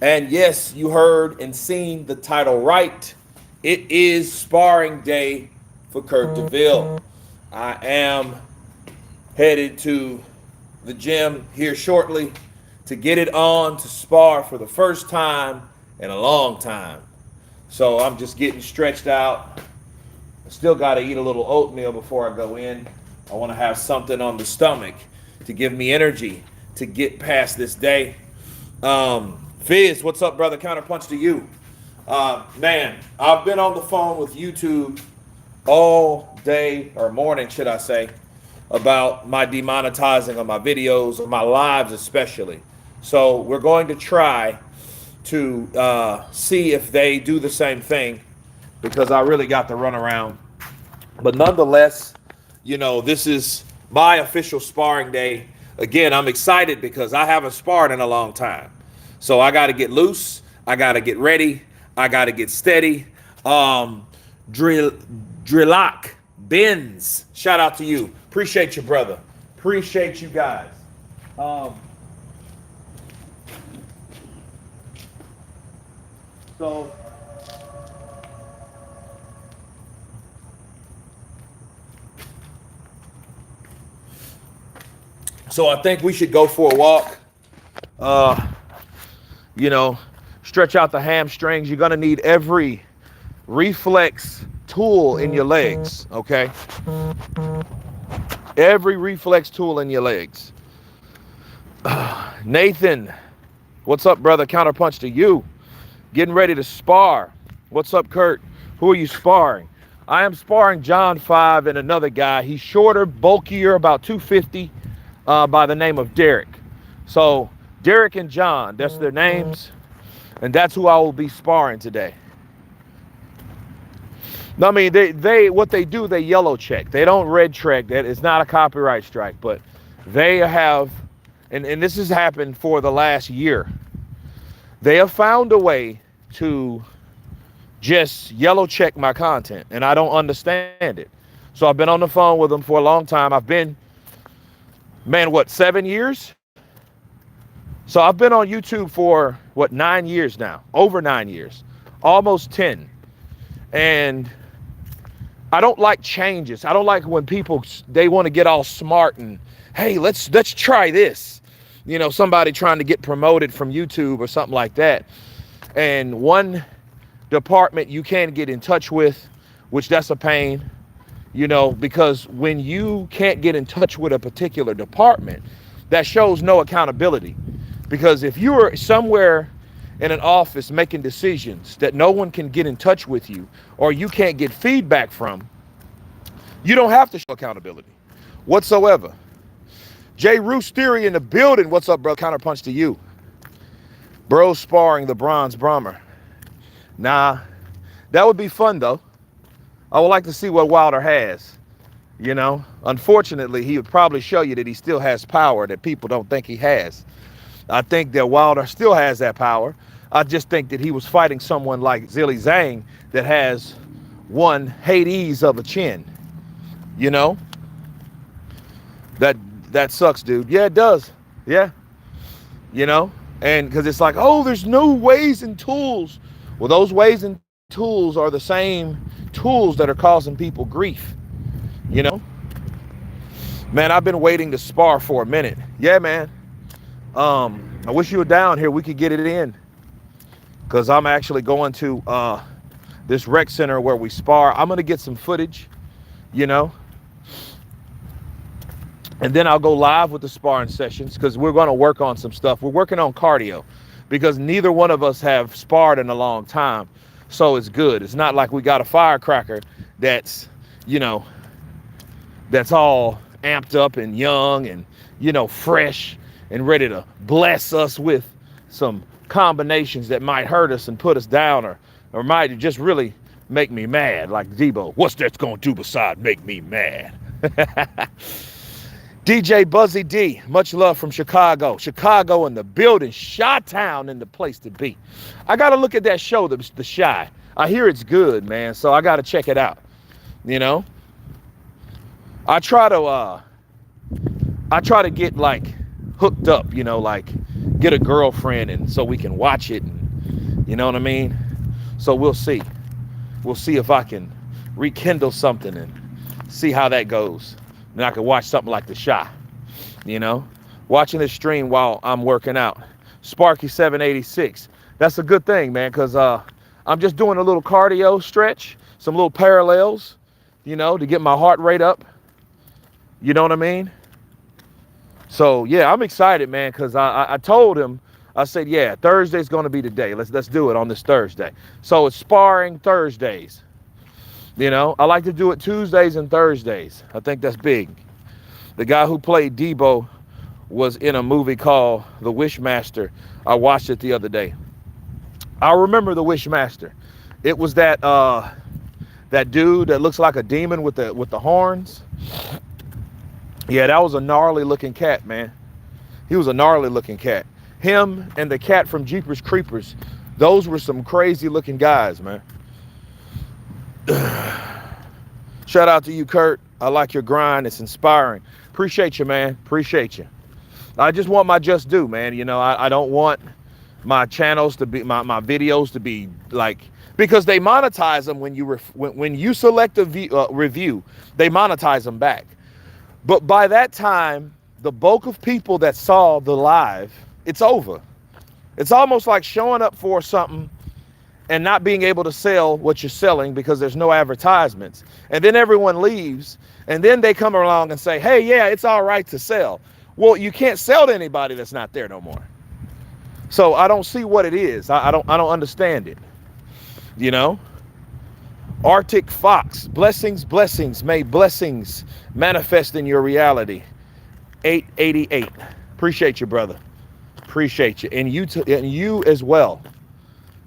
And yes, you heard and seen the title right. It is sparring day for Kurt DeVille. I am headed to the gym here shortly to get it on to spar for the first time in a long time. So I'm just getting stretched out. I still got to eat a little oatmeal before I go in. I want to have something on the stomach to give me energy to get past this day. Fizz, what's up, brother? Counterpunch to you. Man, I've been on the phone with YouTube all day, or morning, should I say, about my demonetizing of my videos, of my lives especially. So we're going to try to see if they do the same thing because I really got the runaround. But nonetheless, this is my official sparring day. Again, I'm excited because I haven't sparred in a long time. So I got to get loose. I got to get ready. I got to get steady. Drillock Benz, shout out to you. Appreciate you, brother. Appreciate you guys. Um, so So I think we should go for a walk. Uh, you know, Stretch out the hamstrings. You're gonna need every reflex tool in your legs. Okay, every reflex tool in your legs. Nathan, what's up, brother? Counterpunch to you. Getting ready to spar. What's up, Kurt? Who are you sparring? I am sparring John 5 and another guy. He's shorter, bulkier, about 250, by the name of Derek. So Derek and John, that's their names, and that's who I will be sparring today. I mean, they what they do, they yellow check. They don't red check. That is not a copyright strike, but they have, and this has happened for the last year. They have found a way to just yellow check my content, and I don't understand it. So I've been on the phone with them for a long time. I've been, man, 7 years? So I've been on YouTube for 9 years now, over 9 years, almost 10. And I don't like changes. I don't like when people, they want to get all smart and, hey, let's try this. Somebody trying to get promoted from YouTube or something like that. And one department you can't get in touch with, which that's a pain, because when you can't get in touch with a particular department, that shows no accountability. Because if you're somewhere in an office making decisions that no one can get in touch with you or you can't get feedback from, you don't have to show accountability whatsoever. Jay Roos Theory in the building. What's up, bro? Counterpunch to you. Bro sparring the Bronze Bomber. Nah, that would be fun, though. I would like to see what Wilder has. Unfortunately, he would probably show you that he still has power that people don't think he has. I think that Wilder still has that power. I just think that he was fighting someone like Zhilei Zhang that has one Hades of a chin. That sucks, dude. Yeah, it does. Yeah. And because it's like, oh, there's no ways and tools. Well, those ways and tools are the same tools that are causing people grief. Man, I've been waiting to spar for a minute. Yeah, man. I wish you were down here. We could get it in. Because I'm actually going to this rec center where we spar. I'm going to get some footage, and then I'll go live with the sparring sessions because we're going to work on some stuff. We're working on cardio because neither one of us have sparred in a long time. So it's good. It's not like we got a firecracker that's, that's all amped up and young and, fresh and ready to bless us with some combinations that might hurt us and put us down or might just really make me mad. Like Debo, what's that going to do besides make me mad? DJ Buzzy D, much love from Chicago. Chicago in the building. Chi-Town in the place to be. I got to look at that show, the Chi. I hear it's good, man, so I got to check it out. I try to get like hooked up, get a girlfriend and so we can watch it. And, you know what I mean? So we'll see. We'll see if I can rekindle something and see how that goes. Then I can watch something like The Shy, you know? Watching this stream while I'm working out. Sparky 786. That's a good thing, man, because I'm just doing a little cardio stretch, some little parallels, you know, to get my heart rate up. You know what I mean? So, yeah, I'm excited, man, because I told him, I said, yeah, Thursday's going to be the day. Let's do it on this Thursday. So it's sparring Thursdays. You know, I like to do it Tuesdays and Thursdays. I think that's big. The guy who played Debo was in a movie called The Wishmaster. I watched it the other day. I remember The Wishmaster. It was that that dude that looks like a demon with the horns. Yeah, that was a gnarly looking cat, man. He was a gnarly looking cat. Him and the cat from Jeepers Creepers, those were some crazy looking guys, man. Shout out to you, Kurt. I like your grind. It's inspiring. Appreciate you, man. Appreciate you. I just want my just due, man. You know, I don't want my channels to be, my videos to be like, because they monetize them when you select a review, they monetize them back. But by that time, the bulk of people that saw the live, it's over. It's almost like showing up for something and not being able to sell what you're selling because there's no advertisements. And then everyone leaves, and then they come along and say, hey, yeah, it's all right to sell. Well, you can't sell to anybody that's not there no more. So I don't see what it is. I don't understand it. You know? Arctic Fox, blessings, blessings, may blessings manifest in your reality. 888. Appreciate you, brother. Appreciate you. And you as well.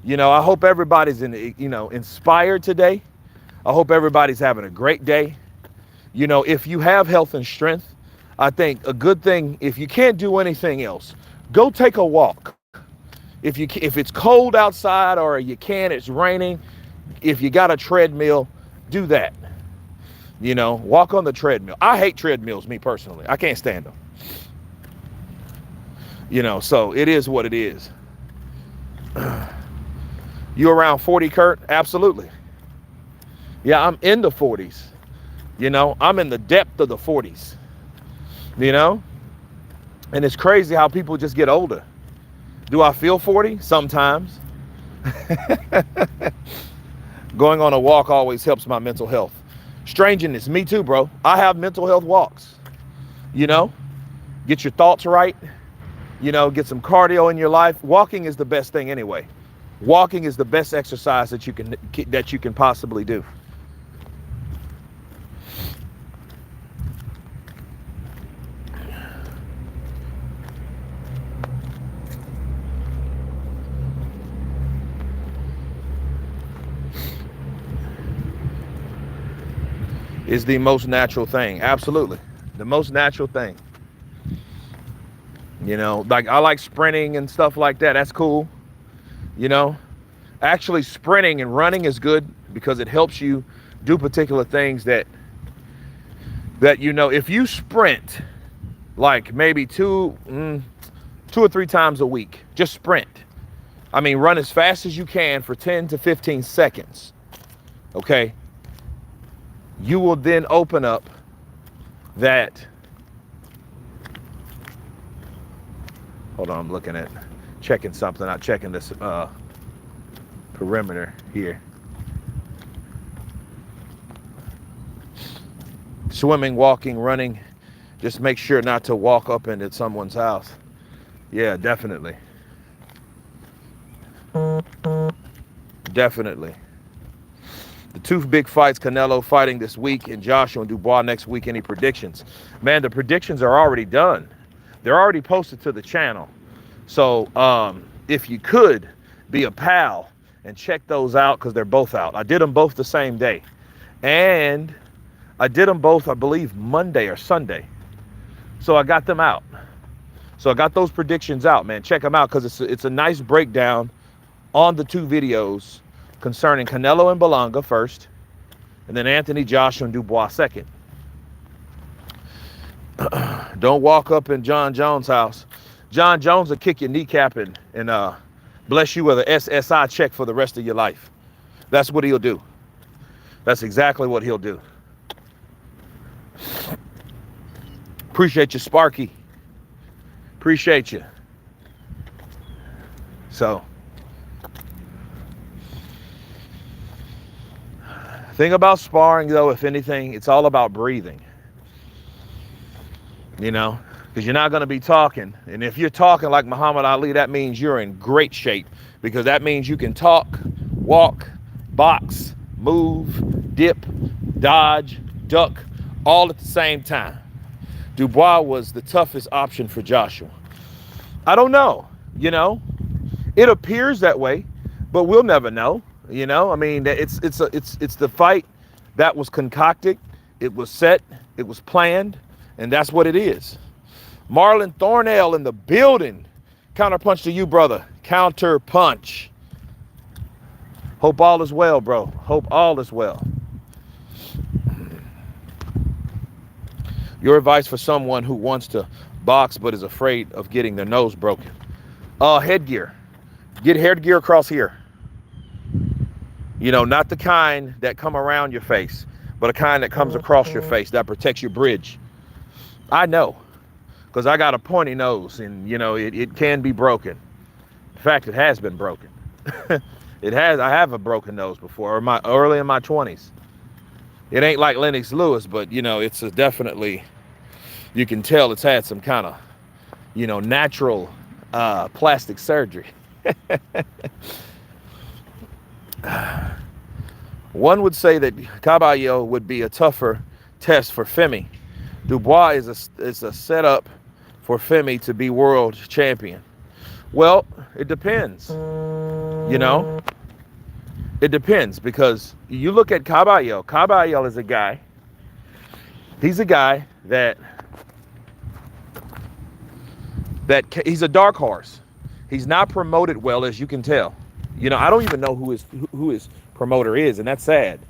You know, I hope everybody's inspired today. I hope everybody's having a great day. You know, if you have health and strength, I think a good thing, if you can't do anything else, go take a walk. If it's cold outside or it's raining, if you got a treadmill, do that. You know, walk on the treadmill. I hate treadmills, me personally. I can't stand them. You know, so it is what it is. You around 40, Kurt? Absolutely. Yeah, I'm in the 40s. You know, I'm in the depth of the 40s. You know? And it's crazy how people just get older. Do I feel 40? Sometimes. Going on a walk always helps my mental health. Strangeness, me too, bro. I have mental health walks. You know? Get your thoughts right. You know, get some cardio in your life. Walking is the best thing anyway. Walking is the best exercise that you can possibly do. Is the most natural thing. Absolutely. The most natural thing. You know, like I like sprinting and stuff like that. That's cool. You know, actually sprinting and running is good because it helps you do particular things that you know, if you sprint like maybe two or three times a week, just sprint. I mean, run as fast as you can for 10 to 15 seconds. Okay. You will then open up that. Hold on, I'm checking something. I'm checking this perimeter here. Swimming, walking, running. Just make sure not to walk up into someone's house. Yeah, definitely. Definitely. The two big fights, Canelo fighting this week and Joshua and Dubois next week. Any predictions? Man, the predictions are already done. They're already posted to the channel. So if you could be a pal and check those out, because they're both out. I did them both the same day. And I did them both, I believe, Monday or Sunday. So I got them out. So I got those predictions out, man. Check them out because it's a nice breakdown on the two videos concerning Canelo and Belanga first, and then Anthony Joshua and Dubois second. Don't walk up in John Jones' house. John Jones will kick your kneecap and bless you with a SSI check for the rest of your life. That's what he'll do. That's exactly what he'll do. Appreciate you, Sparky. Appreciate you. So, thing about sparring, though, if anything, it's all about breathing. You know, because you're not going to be talking. And if you're talking like Muhammad Ali, that means you're in great shape, because that means you can talk, walk, box, move, dip, dodge, duck, all at the same time. Dubois was the toughest option for Joshua. I don't know, you know. It appears that way, but we'll never know. You know, I mean, it's the fight that was concocted, it was set, it was planned, and that's what it is. Marlon Thornell in the building. Counterpunch to you, brother. Counterpunch. Hope all is well, bro. Hope all is well. Your advice for someone who wants to box but is afraid of getting their nose broken. Headgear. Get headgear across here. You know, not the kind that come around your face, but a kind that comes across your face that protects your bridge. I know, because I got a pointy nose, and, you know, it can be broken. In fact, it has been broken. It has. I have a broken nose before, early in my 20s. It ain't like Lennox Lewis, but, you know, it's definitely, you can tell it's had some kind of, you know, natural plastic surgery. One would say that Caballero would be a tougher test for Femi. Dubois is a setup for Femi to be world champion. Well, it depends. You know, it depends, because you look at Caballero. Caballero is a guy. He's a guy that he's a dark horse. He's not promoted well, as you can tell. You know, I don't even know who his promoter is, and that's sad.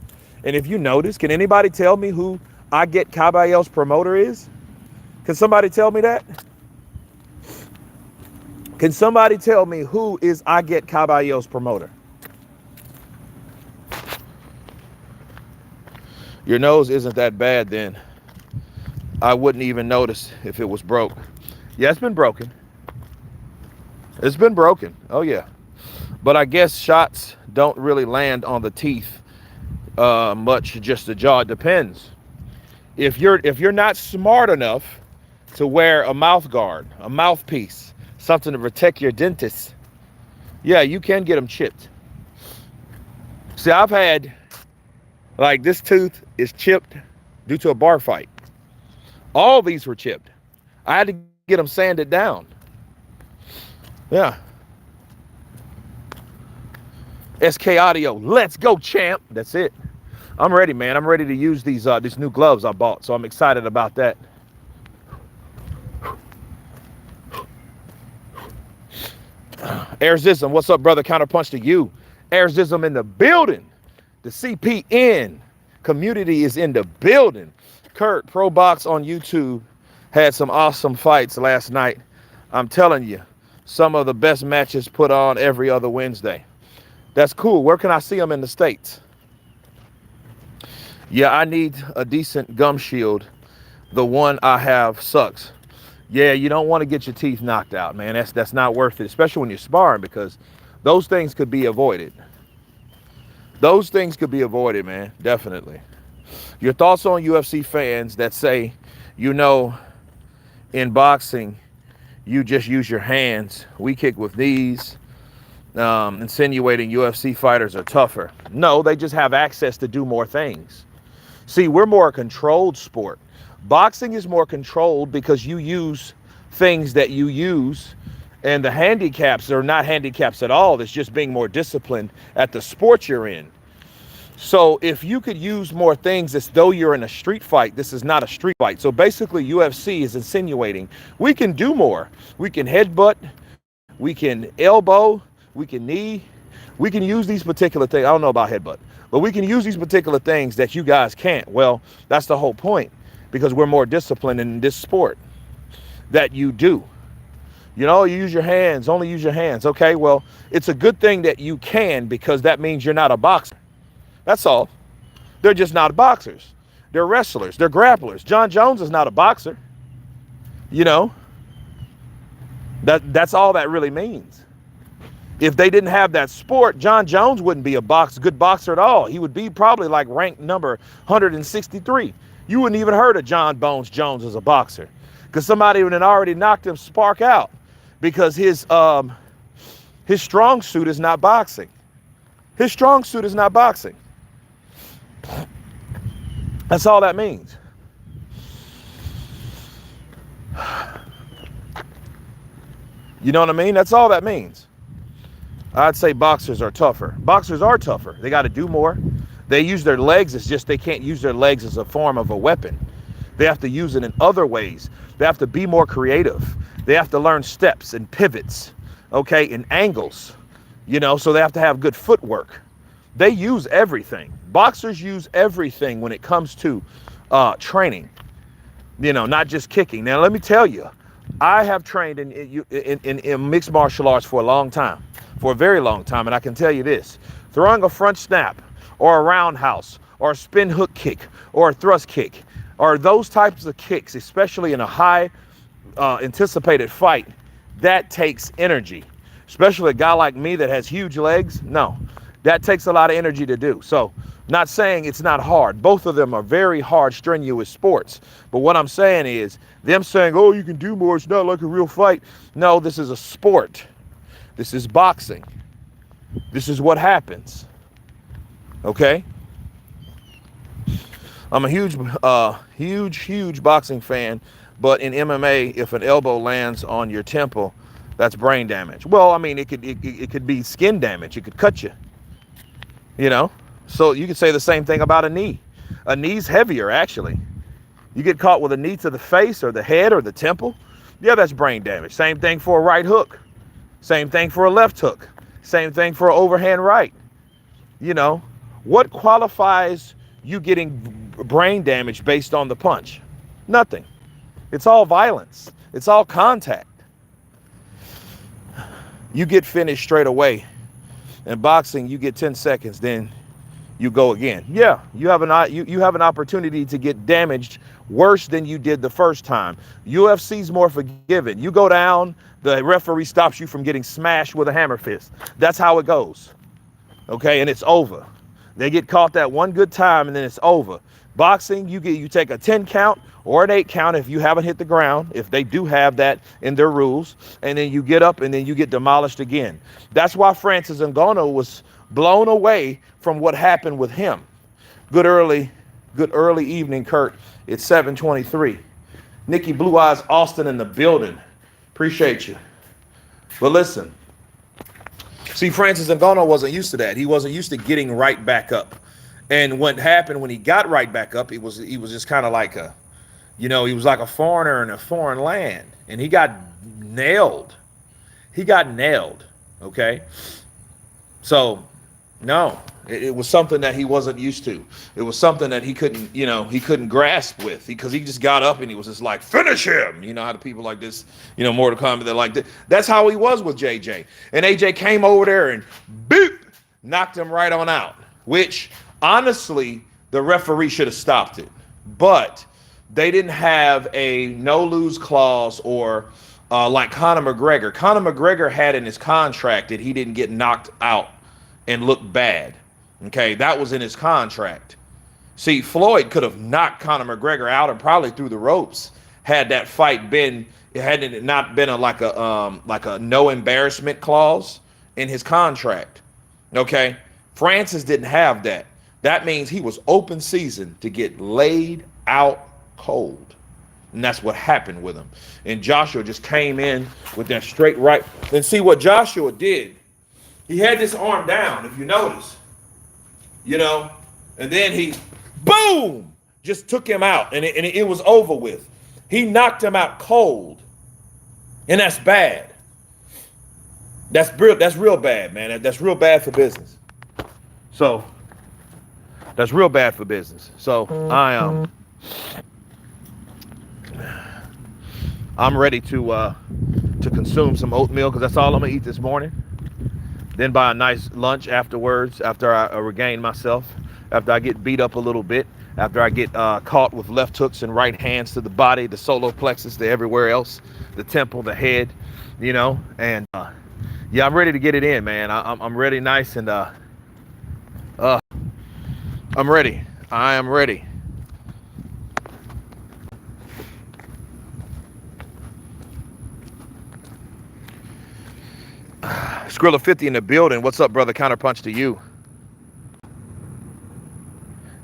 And if you notice, can anybody tell me who I Get Caballero's promoter is? Can somebody tell me that? Can somebody tell me who is I Get Caballero's promoter? Your nose isn't that bad then. I wouldn't even notice if it was broke. Yeah, it's been broken. It's been broken. Oh, yeah. But I guess shots don't really land on the teeth much, just the jaw. It depends. If you're not smart enough to wear a mouth guard, a mouthpiece, something to protect your dentist, yeah, you can get them chipped. See, I've had, like, this tooth is chipped due to a bar fight. All these were chipped. I had to get them sanded down. Yeah. SK Audio, let's go, champ. That's it. I'm ready, man. I'm ready to use these new gloves I bought, so I'm excited about that. Airzism, what's up, brother? Counterpunch to you. Airzism in the building. The CPN community is in the building. Kurt, Pro Box on YouTube, had some awesome fights last night. I'm telling you, some of the best matches put on every other Wednesday. That's cool. Where can I see them in the States? Yeah, I need a decent gum shield. The one I have sucks. Yeah, you don't want to get your teeth knocked out, man. That's not worth it, especially when you're sparring, because those things could be avoided. Those things could be avoided, man. Definitely. Your thoughts on UFC fans that say, you know, in boxing, you just use your hands. We kick with knees, insinuating UFC fighters are tougher. No, they just have access to do more things. See, we're more a controlled sport. Boxing is more controlled because you use things that you use, and the handicaps are not handicaps at all. It's just being more disciplined at the sport you're in. So if you could use more things as though you're in a street fight, this is not a street fight. So basically UFC is insinuating we can do more. We can headbutt, we can elbow, we can knee, we can use these particular things. I don't know about headbutt, but we can use these particular things that you guys can't. Well, that's the whole point, because we're more disciplined in this sport that you do. You know, you use your hands, only use your hands. Okay, well, it's a good thing that you can, because that means you're not a boxer. That's all. They're just not boxers. They're wrestlers. They're grapplers. John Jones is not a boxer. You know, that's all that really means. If they didn't have that sport, John Jones wouldn't be a good boxer at all. He would be probably like ranked number 163. You wouldn't even heard of John Bones Jones as a boxer, because somebody would have already knocked him spark out, because his strong suit is not boxing. His strong suit is not boxing. That's all that means. You know what I mean? That's all that means. I'd say boxers are tougher. Boxers are tougher. They got to do more. They use their legs. It's just they can't use their legs as a form of a weapon. They have to use it in other ways. They have to be more creative. They have to learn steps and pivots, okay, and angles, you know, so they have to have good footwork. They use everything. Boxers use everything when it comes to training, you know, not just kicking. Now, let me tell you, I have trained in mixed martial arts for a long time, for a very long time. And I can tell you this, throwing a front snap or a roundhouse or a spin hook kick or a thrust kick, or those types of kicks, especially in a high anticipated fight, that takes energy, especially a guy like me that has huge legs. No, that takes a lot of energy to do. So not saying it's not hard. Both of them are very hard, strenuous sports. But what I'm saying is, them saying, oh, you can do more, it's not like a real fight. No, this is a sport. This is boxing. This is what happens. Okay? I'm a huge boxing fan, but in MMA, if an elbow lands on your temple, that's brain damage. Well, I mean, it could be skin damage. It could cut you, you know? So you could say the same thing about a knee. A knee's heavier, actually. You get caught with a knee to the face or the head or the temple, yeah, that's brain damage. Same thing for a right hook. Same thing for a left hook. Same thing for an overhand right. You know, what qualifies you getting brain damage based on the punch? Nothing. It's all violence. It's all contact. You get finished straight away. In boxing, you get 10 seconds, then you go again. Yeah, you have an opportunity to get damaged worse than you did the first time. UFC's more forgiving. You go down, the referee stops you from getting smashed with a hammer fist. That's how it goes. Okay, and it's over. They get caught that one good time and then it's over. Boxing, you take a 10 count or an 8 count if you haven't hit the ground, if they do have that in their rules, and then you get up and then you get demolished again. That's why Francis Ngannou was blown away from what happened with him. Good early evening, Kurt. It's 7:23. Nikki Blue Eyes Austin in the building. Appreciate you. But listen, see, Francis Ngannou wasn't used to that. He wasn't used to getting right back up. And what happened when he got right back up, he was just kind of like he was like a foreigner in a foreign land. And he got nailed. Okay? So, no, it was something that he wasn't used to. It was something that he couldn't grasp with, because he just got up and he was just like, finish him. You know how the people like this, Mortal Kombat, they're like that. That's how he was with JJ. And AJ came over there and boop, knocked him right on out, which honestly, the referee should have stopped it. But they didn't have a no-lose clause or like Conor McGregor. Conor McGregor had in his contract that he didn't get knocked out and look bad. Okay, that was in his contract. See, Floyd could have knocked Conor McGregor out and probably through the ropes had that fight had it not been like a no embarrassment clause in his contract. Okay, Francis didn't have that. That means he was open season to get laid out cold. And that's what happened with him. And Joshua just came in with that straight right. And see what Joshua did. He had this arm down, if you notice. And then he, boom, just took him out. And it was over with. He knocked him out cold. And that's bad. That's real bad, man. That's real bad for business. So, that's real bad for business. So, I'm ready to to consume some oatmeal because that's all I'm gonna eat this morning. Then buy a nice lunch afterwards, after I regain myself, after I get beat up a little bit, after I get caught with left hooks and right hands to the body, the solar plexus, to everywhere else, the temple, the head, you know. And yeah, I'm ready to get it in, man. I'm ready, nice, and I'm ready. I am ready. Skrilla 50 in the building. What's up, brother? Counterpunch to you.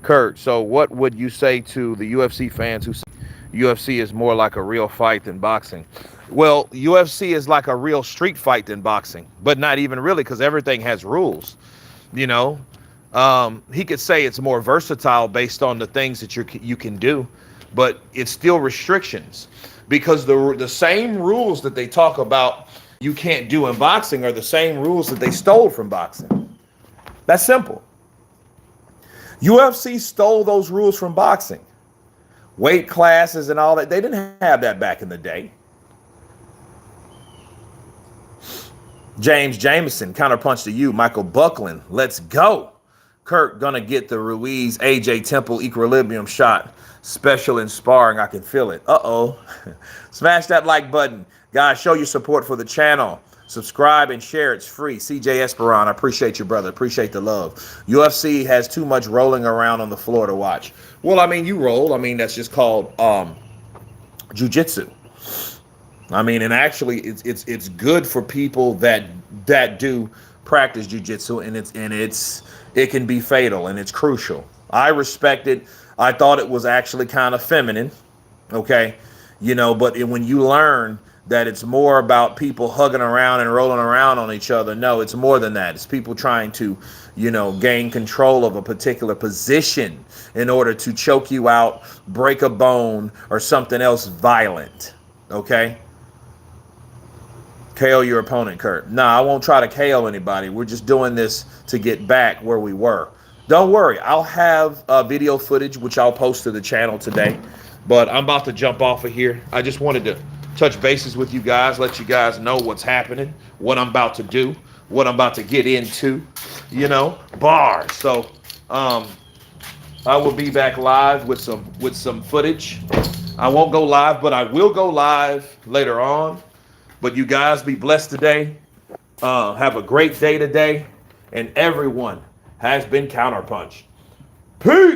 Kurt, so what would you say to the UFC fans who say UFC is more like a real fight than boxing? Well, UFC is like a real street fight than boxing, but not even really, because everything has rules. You know, he could say it's more versatile based on the things that you can do, but it's still restrictions, because the same rules that they talk about you can't do in boxing are the same rules that they stole from boxing. That's simple. UFC stole those rules from boxing. Weight classes and all that. They didn't have that back in the day. James Jameson, counterpunch to you. Michael Buckland, let's go. Kurt gonna get the Ruiz AJ Temple equilibrium shot. Special in sparring. I can feel it. Uh-oh. Smash that like button. Guys, show your support for the channel. Subscribe and share. It's free. CJ Esperon, I appreciate you, brother. Appreciate the love. UFC has too much rolling around on the floor to watch. Well, I mean, you roll. I mean, that's just called jiu-jitsu. I mean, and actually, it's good for people that do practice jiu-jitsu, and it can be fatal, and it's crucial. I respect it. I thought it was actually kind of feminine, okay, you know. But when you learn that it's more about people hugging around and rolling around on each other, no, it's more than that. It's people trying to, you know, gain control of a particular position in order to choke you out, break a bone, or something else violent, okay? KO your opponent, Kurt. Nah, I won't try to KO anybody. We're just doing this to get back where we were. Don't worry, I'll have video footage, which I'll post to the channel today. But I'm about to jump off of here. I just wanted to touch bases with you guys, let you guys know what's happening, what I'm about to do, what I'm about to get into, you know, bars. So I will be back live with some footage. I won't go live, but I will go live later on. But you guys be blessed today. Have a great day today. And everyone has been counterpunched. Peace.